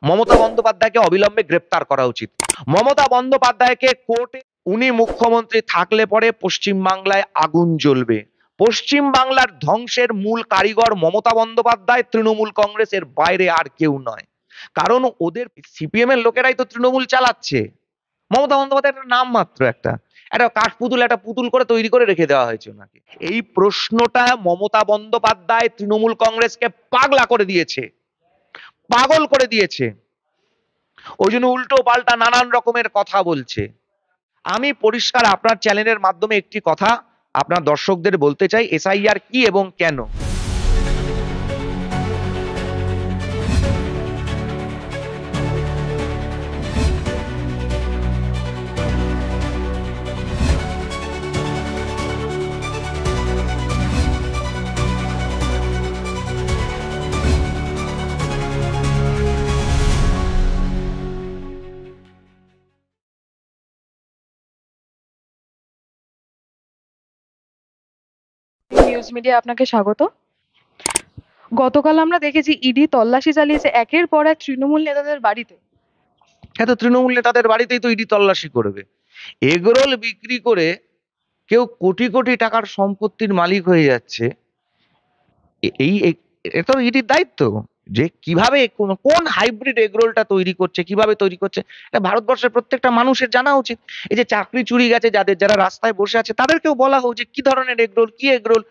মমতা বন্দ্যোপাধ্যায়কে অবিলম্বে গ্রেপ্তার করা উচিত। মমতা বন্দ্যোপাধ্যায়কে কোর্টে, উনি মুখ্যমন্ত্রী থাকলে পরে পশ্চিমবাংলায় আগুন জ্বলবে। পশ্চিমবাংলার ধ্বংসের মূল কারিগর মমতা বন্দ্যোপাধ্যায়, তৃণমূল কংগ্রেসের বাইরে আর কেউ নয়। কারণ ওদের সিপিএম এর লোকেরাই তো তৃণমূল চালাচ্ছে। মমতা বন্দ্যোপাধ্যায় একটা নাম মাত্র, একটা কাঠপুতুল, একটা পুতুল করে তৈরি করে রেখে দেওয়া হয়েছে ওনাকে। এই প্রশ্নটা মমতা বন্দ্যোপাধ্যায় তৃণমূল কংগ্রেসকে পাগলা করে দিয়েছে, পাগল করে দিয়েছে। ওই জন্য উল্টো পাল্টা নানান রকমের কথা বলছে। আমি পরিষ্কার আপনার চ্যানেলের মাধ্যমে একটি কথা আপনার দর্শকদের বলতে চাই, এসআইআর কি এবং কেন। নিউজ মিডিয়া আপনাকে স্বাগত। গতকাল আমরা দেখেছি ইডি তল্লাশি চালিয়েছে একের পর এক তৃণমূল নেতাদের বাড়িতে। হ্যাঁ, তো তৃণমূল নেতাদের বাড়িতেই তো ইডি তল্লাশি করবে। এগরোল বিক্রি করে কেউ কোটি কোটি টাকার সম্পত্তির মালিক হয়ে যাচ্ছে। এটা তো ইডির দায়িত্ব যে কিভাবে কোন হাইব্রিড এগরোলটা তৈরি করছে, কিভাবে তৈরি করছে, এটা ভারতবর্ষের প্রত্যেকটা মানুষের জানা উচিত। এই যে চাকরি চুরি গেছে যারা রাস্তায় বসে আছে, তাদেরকেও বলা হোক যে কি ধরনের এগরোল, কি এগরোল,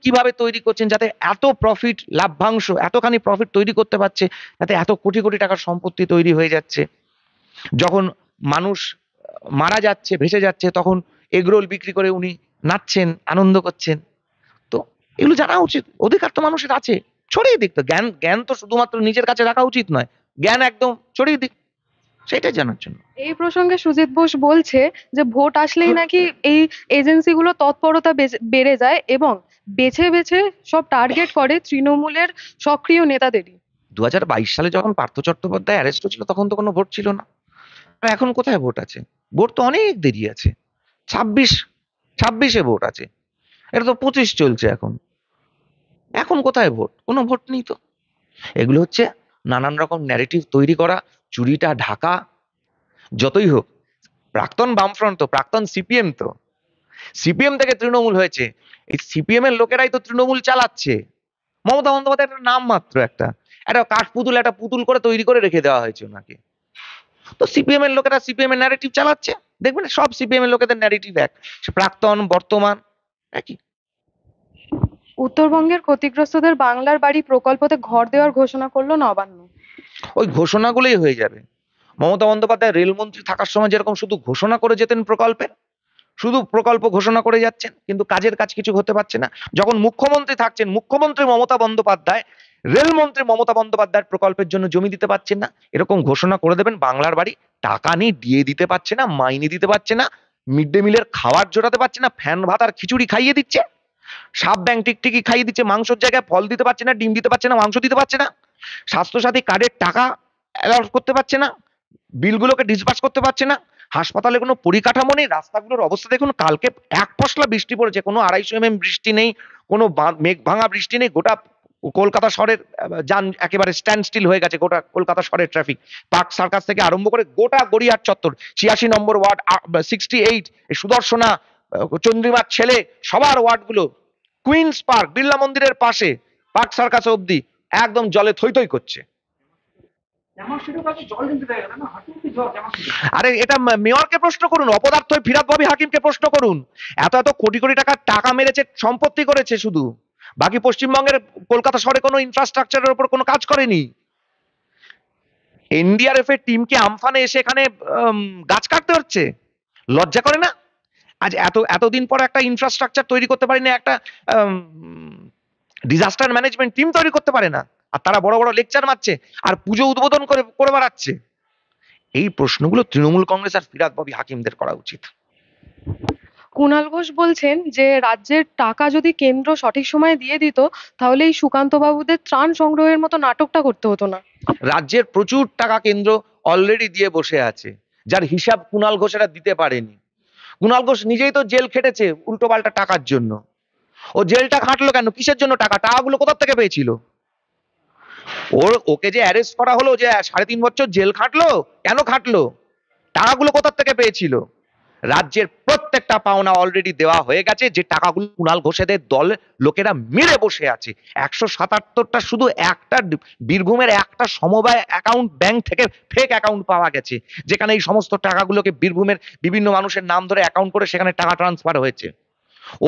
কিভাবে তৈরি করছেন, যাতে এত প্রফিট, লাভ্যাংশ, এতখানি প্রফিট তৈরি করতে পারছে, যাতে এত কোটি কোটি টাকার সম্পত্তি তৈরি হয়ে যাচ্ছে। যখন মানুষ মারা যাচ্ছে, ভেসে যাচ্ছে, তখন এগরোল বিক্রি করে উনি নাচছেন, আনন্দ করছেন। তো এগুলো জানা উচিত, অধিকার তো মানুষের আছে। ছড়িয়ে দিক তো, জ্ঞান তো শুধুমাত্র নিজের কাছে রাখা উচিত নয়, জ্ঞান একদম ছড়িয়ে দিক, সেটাই জানার জন্য। এই প্রসঙ্গে সুজিত বোস বলছে যে ভোট আসলেই নাকি এই এজেন্সিগুলো তৎপরতা বেড়ে যায় এবং বেছে বেছে সব টার্গেট করে তৃণমূলের সক্রিয় নেতাদেরই। 2022 সালে যখন পার্থ চট্টোপাধ্যায় অ্যারেস্ট হয়েছিল, তখন তো কোনো ভোট ছিল না। আর এখন কোথায় ভোট আছে? ভোট তো অনেক দেরি আছে, 26-26-এ ভোট আছে, এটা তো 25 চলছে এখন। এখন কোথায় ভোট? কোনো ভোট নেই তো। এগুলো হচ্ছে নানান রকম ন্যারেটিভ তৈরি করা, চুরিটা ঢাকা। যতই হোক, প্রাক্তন বামফ্রন্ট তো, প্রাক্তন সিপিএম তো, সিপিএম থেকে তৃণমূল হয়েছে। এই সিপিএম এর লোকেরাই তো তৃণমূল চালাচ্ছে। মমতা বন্দ্যোপাধ্যায় একটা নাম মাত্র, একটা কাঠপুতুল, একটা পুতুল করে তৈরি করে রেখে দেওয়া হয়েছে ওনাকে। তো সিপিএম এর লোকেরা সিপিএম এর ন্যারেটিভ চালাচ্ছে। দেখবেন সব সিপিএম এর লোকেদের ন্যারেটিভ এক, সে প্রাক্তন বর্তমান একই। উত্তরবঙ্গের ক্ষতিগ্রস্তদের বাংলার বাড়ি প্রকল্পতে ঘর দেওয়ার ঘোষণা করলো নবান্ন। ওই ঘোষণাগুলোই হয়ে যাবে। মমতা বন্দ্যোপাধ্যায় রেলমন্ত্রী থাকার সময় যেরকম শুধু ঘোষণা করে যেতেন প্রকল্পের, শুধু প্রকল্প ঘোষণা করে যাচ্ছেন, কিন্তু কাজের কাজ কিছু হতে পারছে না। যখন মুখ্যমন্ত্রী থাকছেন, মুখ্যমন্ত্রী মমতা বন্দ্যোপাধ্যায়, রেলমন্ত্রী মমতা বন্দ্যোপাধ্যায়ের প্রকল্পের জন্য জমি দিতে পারছেন না, এরকম ঘোষণা করে দেবেন বাংলার বাড়ি। টাকা নিয়ে দিয়ে দিতে পারছে না, মাইনে দিতে পারছে না, মিড ডে মিলের খাবার জোটাতে পারছে না, ফ্যান ভাত আর খিচুড়ি খাইয়ে দিচ্ছে, সাপ ব্যাং টিকটিকি খাইয়ে দিচ্ছে, মাংসের জায়গায় ফল দিতে পারছে না, ডিম দিতে পারছে না, মাংস দিতে পারছে না, স্বাস্থ্যসাথী কার্ডের টাকা অ্যালাউট করতে পারছে না, বিলগুলোকে ডিসবার্স করতে পারছে না, হাসপাতালে কোনো পরিকাঠামো নেই, রাস্তাগুলোর অবস্থা দেখুন। কালকে এক পশলা বৃষ্টি পড়েছে, কোনো 250 mm বৃষ্টি নেই, কোনো মেঘ ভাঙা বৃষ্টি নেই, গোটা কলকাতা শহরের যান একেবারে স্ট্যান্ড স্টিল হয়ে গেছে। গোটা কলকাতা শহরের ট্রাফিক, পার্ক সার্কাস থেকে আরম্ভ করে গোটা গড়িয়াহাট চত্বর, 86 নম্বর ওয়ার্ড, 68, সুদর্শনা, চন্দ্রিমার ছেলে, সবার ওয়ার্ডগুলো, কুইন্স পার্ক, বিড়লা মন্দিরের পাশে, পার্ক সার্কাস অবধি একদম জলে থই থই করছে। আরে এটা মেয়রকে প্রশ্ন করুন, অপদার্থ ফিরাদ বাবি হাকিমকে প্রশ্ন করুন। এত এত কোটি কোটি টাকার টাকা মেরেছে, সম্পত্তি করেছে শুধু, বাকি পশ্চিমবঙ্গের কলকাতা শহরে কোনো ইনফ্রাস্ট্রাকচারের উপর কোনো কাজ করেনি। এনডিআরএফ এর টিমকে আমফানে এসে এখানে গাছ কাটতে হচ্ছে, লজ্জা করে না? আজ এতদিন পর একটা ইনফ্রাস্ট্রাকচার তৈরি করতে পারি না, একটা ডিজাস্টার ম্যানেজমেন্ট টিম তৈরি করতে পারে না, আর তারা বড় বড় লেকচার মারছে আর পুজো উদ্বোধন করে বেড়াচ্ছে। এই প্রশ্নগুলো তৃণমূল কংগ্রেস আর ফিরাদ বাবি হাকিমদের করা উচিত। কুণাল ঘোষ বলছেন যে রাজ্যের টাকা যদি কেন্দ্র সঠিক সময়ে দিয়ে দিত, তাহলে এই সুকান্ত বাবুদের ত্রাণ সংগ্রহের মতো নাটকটা করতে হতো না। রাজ্যের প্রচুর টাকা কেন্দ্র অলরেডি দিয়ে বসে আছে, যার হিসাব কুণাল ঘোষেরা দিতে পারেনি। কুণাল ঘোষ নিজেই তো জেল খেটেছে উল্টো পাল্টা টাকার জন্য। ও জেলটা খাটলো কেন? কিসের জন্য? টাকাগুলো কোথা থেকে পেয়েছিল? ওকে যে অ্যারেস্ট করা হলো, যে 3.5 বছর জেল খাটলো, কেন খাটলো? টাকাগুলো কোথা থেকে পেয়েছিল? রাজ্যের প্রত্যেকটা পাওনা অলরেডি দেওয়া হয়ে গেছে, যে টাকাগুলো কুণাল ঘোষেদের দল লোকেরা মেরে বসে আছে। 177টা শুধু একটা বীরভূমের একটা সমবায় অ্যাকাউন্ট ব্যাংক থেকে ফেক অ্যাকাউন্ট পাওয়া গেছে, যেখানে এই সমস্ত টাকাগুলোকে বীরভূমের বিভিন্ন মানুষের নাম ধরে অ্যাকাউন্ট করে সেখানে টাকা ট্রান্সফার হয়েছে।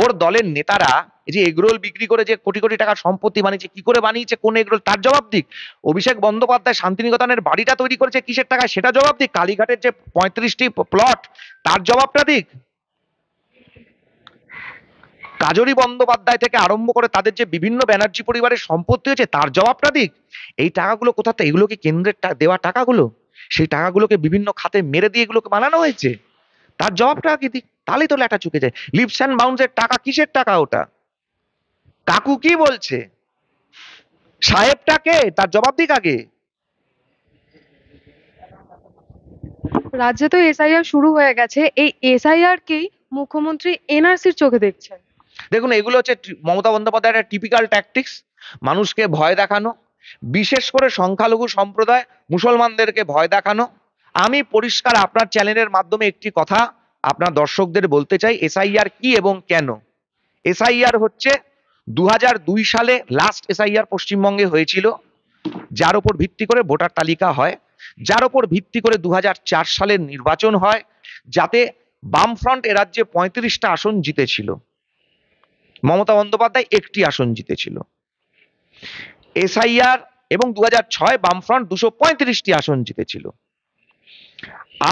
ওর দলের নেতারা এই যে এগরোল বিক্রি করে যে কোটি কোটি টাকার সম্পত্তি বানিয়েছে, কি করে বানিয়েছে, কোন এগরোল, তার জবাব দিক। অভিষেক বন্দ্যোপাধ্যায় শান্তিনিকেতনের বাড়িটা তৈরি করেছে কিসের টাকায়, সেটা জবাব দিক। কালীঘাটের যে 35টি প্লট, তার জবাবটা দিক। কাজরি বন্দ্যোপাধ্যায় থেকে আরম্ভ করে তাদের যে বিভিন্ন ব্যানার্জি পরিবারের সম্পত্তি হয়েছে, তার জবাবটা দিক। এই টাকাগুলো কোথা থেকে? এগুলো কি কেন্দ্রের দেওয়া টাকাগুলো? সেই টাকাগুলোকে বিভিন্ন খাতে মেরে দিয়ে এগুলোকে বানানো হয়েছে, তার জবাবটা আগে দিক। তাহলেই তো লেটা চুকে যায়। লিপস অ্যান্ড বাউন্সের টাকা কিসের টাকা ওটা? কাকু কি বলছে? সাহেবটা কে? তার জবাব দিক আগে। রাজ্যে তো এসআইআর শুরু হয়ে গেছে, এই এসআইআর কেই মুখ্যমন্ত্রী এনআরসির চোখে দেখছেন। দেখুন, এগুলো হচ্ছে মমতা বন্দ্যোপাধ্যায়ের টিপিক্যাল ট্যাকটিক্স, মানুষকে ভয় দেখানো, বিশেষ করে সংখ্যালঘু সম্প্রদায় মুসলমানদেরকে ভয় দেখানো। আমি পরিষ্কার আপনার চ্যানেলের মাধ্যমে একটি কথা আপনার দর্শকদের বলতে চাই, এসআইআর কি এবং কেন। এসআইআর হচ্ছে 2002 সালে লাস্ট এসআইআর পশ্চিমবঙ্গে হয়েছিল, যার উপর ভিত্তি করে ভোটার তালিকা হয়, যার উপর ভিত্তি করে 2004 সালের নির্বাচন হয়, যাতে বামফ্রন্ট এ রাজ্যে 35টা আসন জিতেছিল, মমতা বন্দ্যোপাধ্যায় একটি আসন জিতেছিল। এসআইআর এবং 2006 বামফ্রন্ট 235টি আসন জিতেছিল।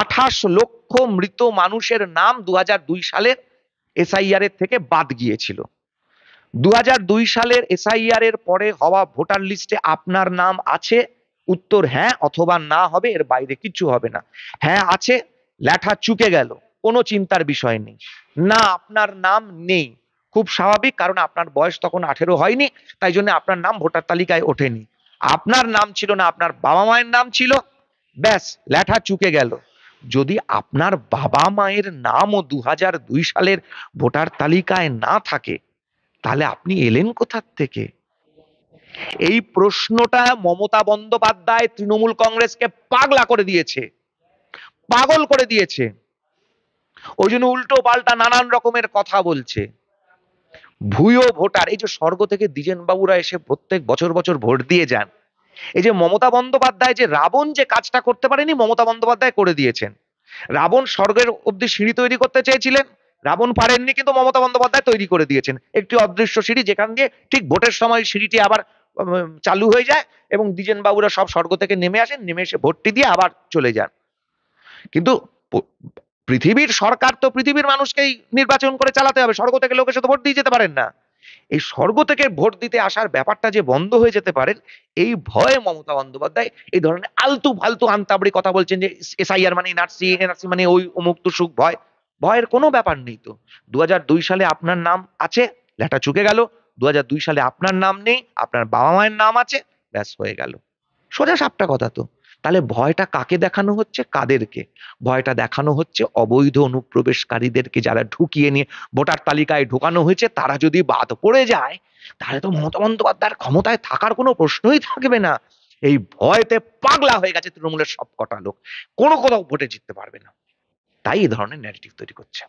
28 লক্ষ মৃত মানুষের নাম 2002 সালের এসআইআর এর থেকে বাদ গিয়েছিল। 2002 সালের এসআইআর এর পরে হওয়া ভোটার লিস্টে আপনার নাম আছে? উত্তর হ্যাঁ অথবা না হবে, এর বাইরে কিছু হবে না। হ্যাঁ আছে, লেঠা চুকে গেল, কোনো চিন্তার বিষয় নেই। না, আপনার নাম নেই, খুব স্বাভাবিক, কারণ আপনার বয়স তখন 18 হয়নি, তাই জন্য আপনার নাম ভোটার তালিকায় ওঠেনি। আপনার নাম ছিল না, আপনার বাবা মায়ের নাম ছিল, ব্যাস লেঠা চুকে গেল। যদি আপনার বাবা মায়ের নামও 2002 সালের ভোটার তালিকায় না থাকে, তাহলে আপনি এলেন কোথা থেকে? এই প্রশ্নটা মমতা বন্দ্যোপাধ্যায় তৃণমূল কংগ্রেসকে পাগলা করে দিয়েছে, পাগল করে দিয়েছে। ওই জন্য উল্টো পাল্টা নানান রকমের কথা বলছে। ভুয়ো ভোটার, এই যে স্বর্গ থেকে দ্বিজেন বাবুরা এসে প্রত্যেক বছর বছর ভোট দিয়ে যান, এই যে মমতা বন্দ্যোপাধ্যায়, যে রাবণ যে কাজটা করতে পারেনি, মমতা বন্দ্যোপাধ্যায় করে দিয়েছেন। রাবণ স্বর্গের অব্দি সিঁড়ি তৈরি করতে চেয়েছিলেন, রাবণ পারেননি, কিন্তু মমতা বন্দ্যোপাধ্যায় তৈরি করে দিয়েছেন একটি অদৃশ্য সিঁড়ি, যেখান দিয়ে ঠিক ভোটের সময় সিঁড়িটি আবার চালু হয়ে যায় এবং দ্বিজেন বাবুরা সব স্বর্গ থেকে নেমে আসেন, নেমে এসে ভোটটি দিয়ে আবার চলে যান। কিন্তু পৃথিবীর সরকার তো পৃথিবীর মানুষকেই নির্বাচন করে চালাতে হবে, স্বর্গ থেকে লোক এসে তো ভোট দিয়ে যেতে পারেন না। এই স্বর্গ থেকে ভোট দিতে আসার ব্যাপারটা যে বন্ধ হয়ে যেতে পারেন, এই ভয়ে মমতা বন্দ্যোপাধ্যায় এই ধরনের আলতু ফালতু আন্তাবড়ি কথা বলছেন, যে এসআইআর মানে এনআরসি, এনআরসি মানে ওই অমুক তুসুক। ভয়, ভয়ের কোনো ব্যাপার নেই তো। 2002 সালে আপনার নাম আছে, লেটা চুকে গেল। 2002 সালে আপনার নাম নেই, আপনার বাবা মায়ের নাম আছে, ব্যাস হয়ে গেল। সোজা সাপটা কথা তো। তাহলে ভয়টা কাকে দেখানো হচ্ছে, কাদেরকে? ভয়টা দেখানো হচ্ছে অবৈধ অনুপ্রবেশকারীদেরকে, যারা ঢুকিয়ে নিয়ে ভোটার তালিকায় ঢোকানো হয়েছে, তারা যদি বাদ পড়ে যায়, তাহলে তো মমতা বন্দ্যোপাধ্যায়ের ক্ষমতায় থাকার কোনো প্রশ্নই থাকবে না। এই ভয়তে পাগলা হয়ে গেছে তৃণমূলের সব কটা লোক, কোনো কোথাও ভোটে জিততে পারবে না, তাই এই ধরনের ন্যারেটিভ তৈরি করছে।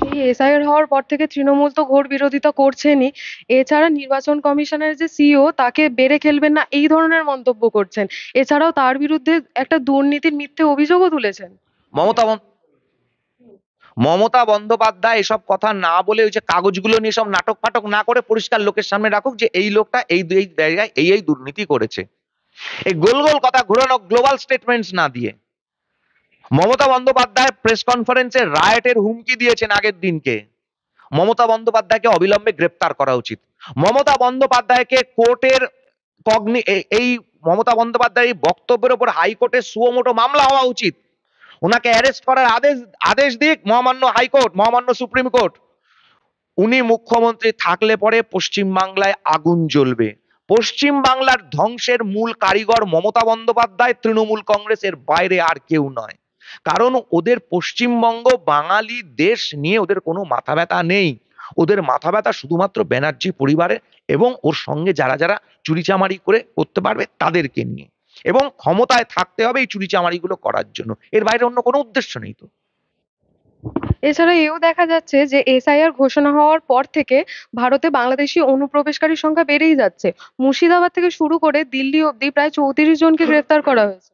এই এসআইআর হওয়ার পর থেকে তৃণমূল তো ঘোর বিরোধিতা করছেনই, এছাড়া নির্বাচন কমিশনের যে সিইও তাকে বেড়ে খেলবেন না এই ধরনের মন্তব্য করছেন। এছাড়াও তার বিরুদ্ধে একটা দুর্নীতির মিথ্যে অভিযোগও তুলেছেন। মমতা মমতা বন্দ্যোপাধ্যায় এসব কথা না বলে, ওই যে কাগজগুলো নিয়ে সব নাটক ফাটক না করে, পরিষ্কার লোকের সামনে রাখুক যে এই লোকটা এই জায়গায় এই দুর্নীতি করেছে। এই গোল গোল কথা ঘুরানো, গ্লোবাল স্টেটমেন্টস না দিয়ে। মমতা বন্দ্যোপাধ্যায় প্রেস কনফারেন্সে রায়টের হুমকি দিয়েছেন আগের দিনকে। মমতা বন্দ্যোপাধ্যায়কে অবিলম্বে গ্রেপ্তার করা উচিত। মমতা বন্দ্যোপাধ্যায়কে কোর্টের এই মমতা বন্দ্যোপাধ্যায়ের বক্তব্যের উপর হাইকোর্টের সুমোটো মামলা হওয়া উচিত। ওনাকে অ্যারেস্ট করার আদেশ দিক মহামান্য হাইকোর্ট, মহামান্য সুপ্রিম কোর্ট। উনি মুখ্যমন্ত্রী থাকলে পরে পশ্চিম বাংলায় আগুন জ্বলবে। পশ্চিম বাংলার ধ্বংসের মূল কারিগর মমতা বন্দ্যোপাধ্যায়, তৃণমূল কংগ্রেসের বাইরে আর কেউ নয়। কারণ ওদের পশ্চিমবঙ্গ বাঙালি দেশ নিয়ে ওদের কোনো মাথা ব্যথা নেই। ওদের মাথা ব্যথা শুধুমাত্র ব্যানার্জি পরিবারের এবং ওর সঙ্গে যারা যারা চুরিচামারি করে করতে পারবে তাদেরকে নিয়ে, এবং ক্ষমতায় থাকতে হবে এই চুরিচামারিগুলো করার জন্য। এর বাইরে অন্য কোনো উদ্দেশ্য নেই তো। এছাড়া এও দেখা যাচ্ছে যে এসআইআর ঘোষণা হওয়ার পর থেকে ভারতে বাংলাদেশি অনুপ্রবেশকারীর সংখ্যা বেড়েই যাচ্ছে। মুর্শিদাবাদ থেকে শুরু করে দিল্লি অবধি প্রায় 34 জনকে গ্রেফতার করা হয়েছে।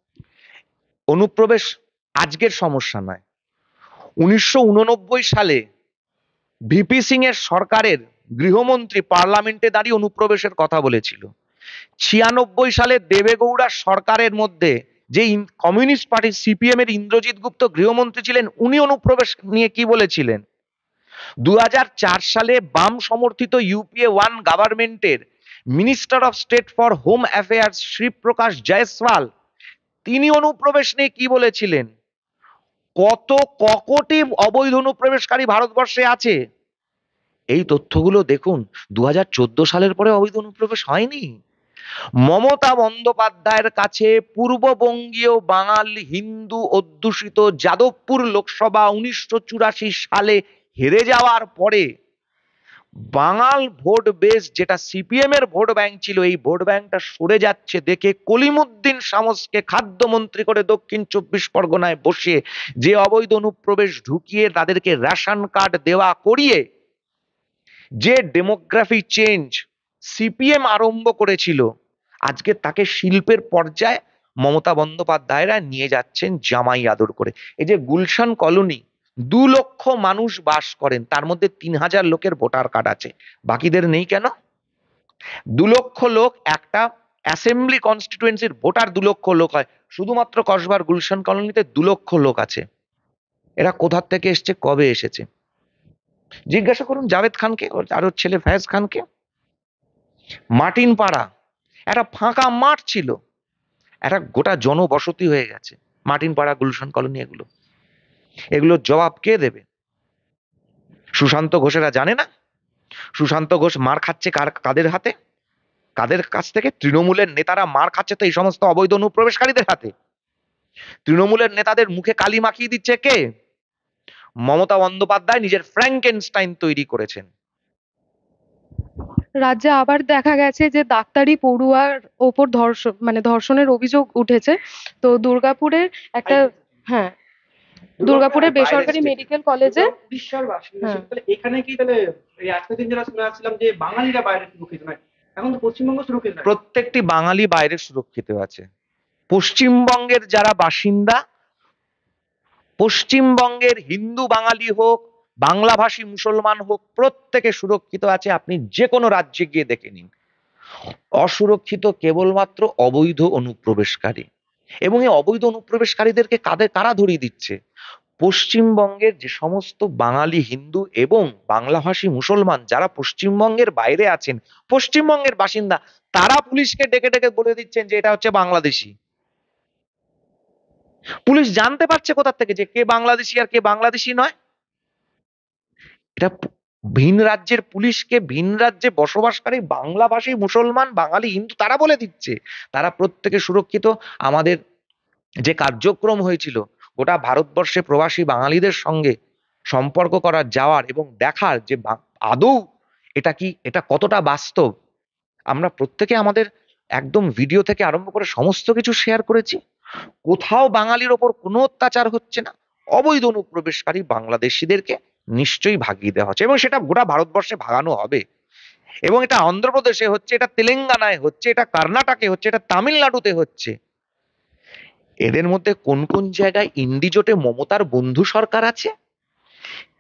অনুপ্রবেশ আজকের সমস্যা নয়। 1989 সালে ভিপি সিং এর সরকারের গৃহমন্ত্রী পার্লামেন্টে দাঁড়িয়ে অনুপ্রবেশের কথা বলেছিল। 96 সালে দেবেগৌড়ার সরকারের মধ্যে যে কমিউনিস্ট পার্টি সিপিএম এর ইন্দ্রজিৎ গুপ্ত গৃহমন্ত্রী ছিলেন, উনি অনুপ্রবেশ নিয়ে কি বলেছিলেন। 2004 সালে বাম সমর্থিত ইউপিএ 1 গভর্নমেন্টের minister of state for home affairs Shivprakash Jaiswal, তিনি অনুপ্রবেশ নিয়ে কি বলেছিলেন। কত কোটি অবৈধ অনুপ্রবেশকারী ভারতবর্ষে আছে, এই তথ্যগুলো দেখুন। 2014 সালের পরে অবৈধ অনুপ্রবেশ হয়নি। মমতা বন্দ্যোপাধ্যায়ের কাছে পূর্ববঙ্গীয় বাঙাল হিন্দু অধ্যুষিত যাদবপুর লোকসভা 1984 সালে হেরে যাওয়ার পরে বাঙাল ভোট বেস, যেটা সিপিএম এর ভোট ব্যাংক ছিল, এই ভোট ব্যাংকটা সরে যাচ্ছে দেখে কলিমুদ্দিন শামসকে খাদ্যমন্ত্রী করে দক্ষিণ 24 পরগনায় বসিয়ে যে অবৈধ অনুপ্রবেশ ঢুকিয়ে তাদেরকে রেশন কার্ড দেওয়া করিয়ে যে ডেমোগ্রাফি চেঞ্জ সিপিএম আরম্ভ করেছিল, আজকে তাকে শিল্পের পর্যায়ে মমতা বন্দ্যোপাধ্যায়রা নিয়ে যাচ্ছেন জামাই আদর করে। এই যে গুলশান কলোনি, 2 লক্ষ মানুষ বাস করেন, তার মধ্যে 3000 লোকের ভোটার কার্ড আছে, বাকিদের নেই কেন? 2 লক্ষ লোক একটা অ্যাসেম্বলি কনস্টিটুয়েন্সির ভোটার 2 লক্ষ লোক হয়, শুধুমাত্র কসবার গুলশান কলোনিতে 2 লক্ষ লোক আছে। এরা কোথা থেকে এসছে, কবে এসেছে? জিজ্ঞাসা করুন জাভেদ খানকে আর ওর ছেলে ফয়েজ খানকে। মার্টিন পাড়া একটা ফাঁকা মাঠ ছিল, একটা গোটা জনবসতি হয়ে গেছে। মার্টিন পাড়া, গুলশান কলোনি, এগুলোর জবাব কে দেবে? সুশান্ত ঘোষেরা জানে না? সুশান্ত ঘোষ মার খাচ্ছে কাদের হাতে, কাদের কাছ থেকে? তৃণমূলের নেতারা মার খাচ্ছে তো এই সমস্ত অবৈধ অনুপ্রবেশকারীদের হাতে। তৃণমূলের নেতাদের মুখে কালি মাখিয়ে দিচ্ছে কে? মমতা বন্দ্যোপাধ্যায় নিজের ফ্র্যাঙ্কেনস্টাইন তৈরি করেছেন। রাজ্যে আবার দেখা গেছে যে ডাক্তারি পড়ুয়ার ওপর ধর্ষণের অভিযোগ উঠেছে। তো দুর্গাপুরের একটা, হ্যাঁ, দুর্গাপুরের বেসরকারি মেডিকেল কলেজে। উড়িষ্যার বাসিন্দা হ্যাঁ, ছিল, তাহলে এখানে কি তাহলে এই আজকের দিন যেটা শুনে আসছিলাম যে বাঙালিরা বাইরে সুরক্ষিত নয়, এখন তো পশ্চিমবঙ্গ সুরক্ষিত নয়। প্রত্যেকটি বাঙালি বাইরে সুরক্ষিত আছে। পশ্চিমবঙ্গের যারা বাসিন্দা, পশ্চিমবঙ্গের হিন্দু বাঙালি হোক, বাংলাভাষী মুসলমান হোক, প্রত্যেকে সুরক্ষিত আছে। আপনি যে কোনো রাজ্যে গিয়ে দেখে নিন। অসুরক্ষিত কেবলমাত্র অবৈধ অনুপ্রবেশকারী। এবং এই অবৈধ অনুপ্রবেশকারীদেরকে কারা ধরিয়ে দিচ্ছে? পশ্চিমবঙ্গের যে সমস্ত বাঙালি হিন্দু এবং বাংলাভাষী মুসলমান যারা পশ্চিমবঙ্গের বাইরে আছেন, পশ্চিমবঙ্গের বাসিন্দা, তারা পুলিশকে ডেকে ডেকে বলে দিচ্ছেন যে এটা হচ্ছে বাংলাদেশি। পুলিশ জানতে পারছে কোথা থেকে যে কে বাংলাদেশি আর কে বাংলাদেশি নয়। এটা ভিন রাজ্যের পুলিশকে ভিন রাজ্যে বসবাসকারী বাংলাভাষী মুসলমান বাঙালি হিন্দু তারা বলে দিচ্ছে তারা প্রত্যেকে সুরক্ষিত। আমাদের যে কার্যক্রম হয়েছিল গোটা ভারতবর্ষে প্রবাসী বাঙালিদের সঙ্গে সম্পর্ক করার, যাওয়ার এবং দেখার যে আদৌ এটা কতটা বাস্তব, আমরা প্রত্যেকে আমাদের একদম ভিডিও থেকে আরম্ভ করে সমস্ত কিছু শেয়ার করেছি। কোথাও বাঙালির ওপর কোনো অত্যাচার হচ্ছে না। অবৈধ অনুপ্রবেশকারী বাংলাদেশিদেরকে নিশ্চয়ই ভাগিয়ে দেওয়া হচ্ছে এবং সেটা গোটা ভারতবর্ষে ভাগানো হবে। এবং এটা অন্ধ্রপ্রদেশে হচ্ছে, এটা তেলেঙ্গানায় হচ্ছে, এটা কর্ণাটকে হচ্ছে, এটা তামিলনাড়ুতে হচ্ছে। এদের মধ্যে কোন কোন জায়গায় ইন্ডিজোটে মমতার বন্ধু সরকার আছে?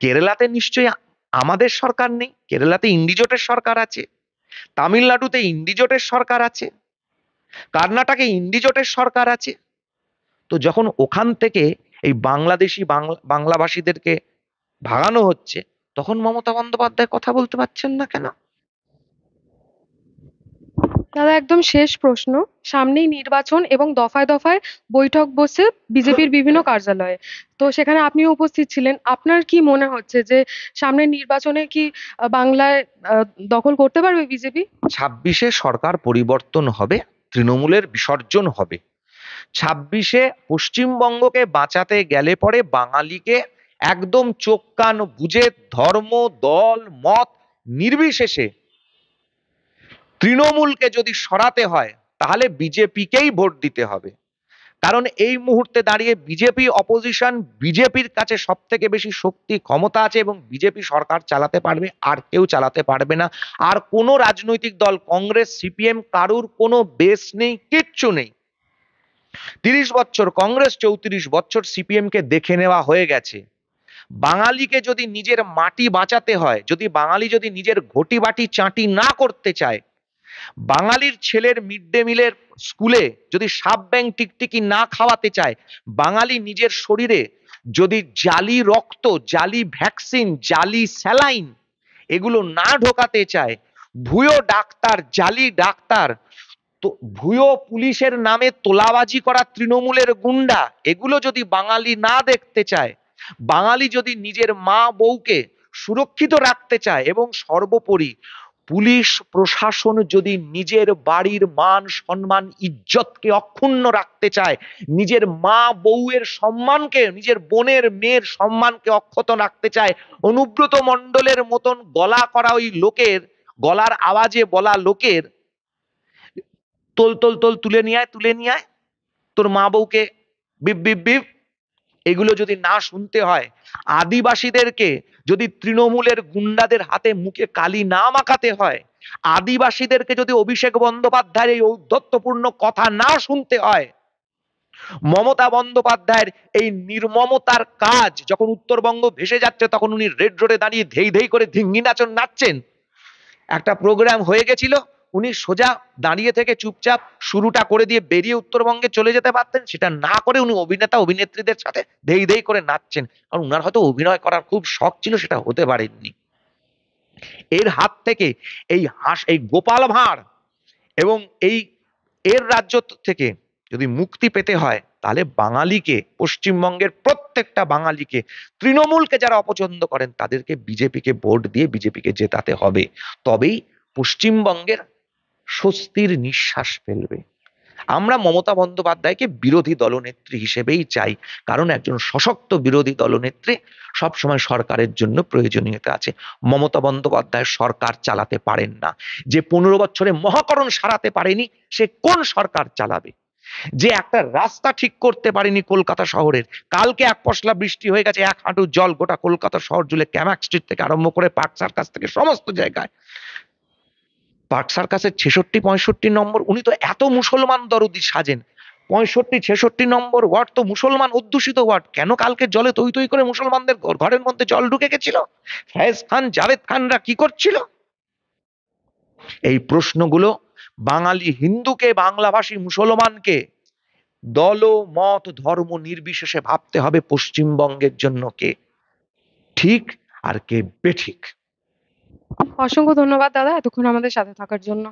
কেরালাতে নিশ্চয়ই আমাদের সরকার নেই, কেরালাতে ইন্ডিজোটের সরকার আছে। তামিলনাড়ুতে ইন্ডিজোটের সরকার আছে, কর্ণাটকে ইন্ডিজোটের সরকার আছে। তো যখন ওখান থেকে এই বাংলাদেশি বাংলাভাষীদেরকে ভাগানো হচ্ছে, তখন মমতা বন্দ্যোপাধ্যায় কথা বলতে পারছেন না কেন? দাদা একদম শেষ প্রশ্ন। সামনেই নির্বাচন এবং দফায় দফায় বৈঠক বসছে বিজেপির বিভিন্ন কার্যালয়ে। তো সেখানে আপনিও উপস্থিত ছিলেন। আপনার কি মনে হচ্ছে যে সামনের নির্বাচনে কি বাংলায় দখল করতে পারবে বিজেপি? 26-এ সরকার পরিবর্তন হবে, তৃণমূলের বিসর্জন হবে। 26-এ পশ্চিমবঙ্গকে বাঁচাতে গেলে পরে বাঙালিকে একদম চোখ কান বুজে ধর্ম দল মত নির্বিশেষে তৃণমূলকে যদি সরাতে হয় তাহলে বিজেপিকেই ভোট দিতে হবে। কারণ এই মুহূর্তে দাঁড়িয়ে বিজেপি অপোজিশন, বিজেপির কাছে সব থেকে বেশি শক্তি ক্ষমতা আছে এবং বিজেপি সরকার চালাতে পারবে, আর কেউ চালাতে পারবে না। আর কোনো রাজনৈতিক দল, কংগ্রেস, সিপিএম, কারুর কোনো বেস নেই, কিচ্ছু নেই। 30 বছর কংগ্রেস, 34 বছর সিপিএম কে দেখে নেওয়া হয়ে গেছে। বাঙালিকে যদি নিজের মাটি বাঁচাতে হয়, যদি নিজের ঘটি বাটি চাটি না করতে চায়, বাঙালির ছেলের মিড ডে মিলের স্কুলে যদি সাপ ব্যাং টিকটিকি না খাওয়াতে চায়, বাঙালি নিজের শরীরে যদি জালি রক্ত, জালি ভ্যাকসিন, জালি স্যালাইন এগুলো না ঢোকাতে চায়, ভুয়ো ডাক্তার, জালি ডাক্তার, তো ভুয়ো পুলিশের নামে তোলাবাজি করা তৃণমূলের গুন্ডা, এগুলো যদি বাঙালি না দেখতে চায়, বাঙালি যদি নিজের মা বউকে সুরক্ষিত রাখতে চায়, এবং সর্বোপরি পুলিশ প্রশাসন যদি নিজের বাড়ির মান সম্মান ইজ্জতকে অক্ষুণ্ণ রাখতে চায়, নিজের মা বউয়ের সম্মানকে, নিজের বোনের মেয়ের সম্মানকে অক্ষত রাখতে চায়, অনুব্রত মণ্ডলের মতন গলা করা ওই লোকের, গলার আওয়াজে বলা লোকের তোল তোল তোল, তুলে নিয়ে আয়, তুলে নিয়ে আয়, তোর মা বউকে বিপ বিপ বিপ, এগুলো যদি না শুনতে হয়, আদিবাসীদেরকে যদি তৃণমূলের গুন্ডাদের হাতে মুখে কালি না মাখাতে হয়, আদিবাসীদেরকে যদি অভিষেক বন্দ্যোপাধ্যায়ের এই ঔদ্ধত্যপূর্ণ কথা না শুনতে হয়, মমতা বন্দ্যোপাধ্যায়ের এই নির্মমতার কাজ যখন উত্তরবঙ্গ ভেসে যাচ্ছে, তখন উনি রেড রোডে দাঁড়িয়ে ধেই ধেই করে ধিঙ্গি নাচন নাচছেন। একটা প্রোগ্রাম হয়ে গেছিল, উনি সোজা দাঁড়িয়ে থেকে চুপচাপ শুরুটা করে দিয়ে বেরিয়ে উত্তরবঙ্গে চলে যেতে পারতেন, সেটা না করে উনি অভিনেতা অভিনেত্রীদের সাথে ধেই ধেই করে নাচছেন। কারণ উনার হয়তো অভিনয় করার খুব শখ ছিল, সেটা হতে পারেননি। এর হাত থেকে এই গোপাল ভাঁড় এবং এর রাজ্য থেকে যদি মুক্তি পেতে হয়, তাহলে বাঙালিকে, পশ্চিমবঙ্গের প্রত্যেকটা বাঙালিকে, তৃণমূলকে যারা অপছন্দ করেন তাদেরকে বিজেপিকে ভোট দিয়ে বিজেপিকে জেতাতে হবে। তবেই পশ্চিমবঙ্গের স্বস্তির নিঃশ্বাস ফেলবে। আমরা মমতা বন্দ্যোপাধ্যায়কে বিরোধী দলনেত্রী হিসেবেই চাই, কারণ একজন সশক্ত বিরোধী দলনেত্রী সবসময় সরকারের জন্য প্রয়োজনীয়তা আছে। মমতা বন্দ্যোপাধ্যায় সরকার চালাতে পারেন না। যে 15 বছরে মহাকরণ সারাতে পারেনি, সে কোন সরকার চালাবে? যে একটা রাস্তা ঠিক করতে পারেনি কলকাতা শহরের, কালকে এক পশলা বৃষ্টি হয়ে গেছে, 1 হাঁটু জল গোটা কলকাতা শহর জুড়ে, ক্যামাক স্ট্রিট থেকে আরম্ভ করে পার্ক সার্কাস থেকে সমস্ত জায়গায়। পার্ক সার্কাসের 66-65 নম্বর, উনি তো এত মুসলমান দরদি সাজেন, 65-66 নম্বর ওয়ার্ড তো মুসলমান অধ্যুষিত ওয়ার্ড, কেন কালকে জলে তৈ তৈ করে মুসলমানদের ঘরের মধ্যে জল ঢুকে গেছিল? ফয়েজ খান, জাভেদ খানরা কি করছিল? এই প্রশ্নগুলো বাঙালি হিন্দুকে, বাংলাভাষী মুসলমানকে দল মত ধর্ম নির্বিশেষে ভাবতে হবে পশ্চিমবঙ্গের জন্য কে ঠিক আর কে বেঠিক। অসংখ্য ধন্যবাদ দাদা এতক্ষণ আমাদের সাথে থাকার জন্য।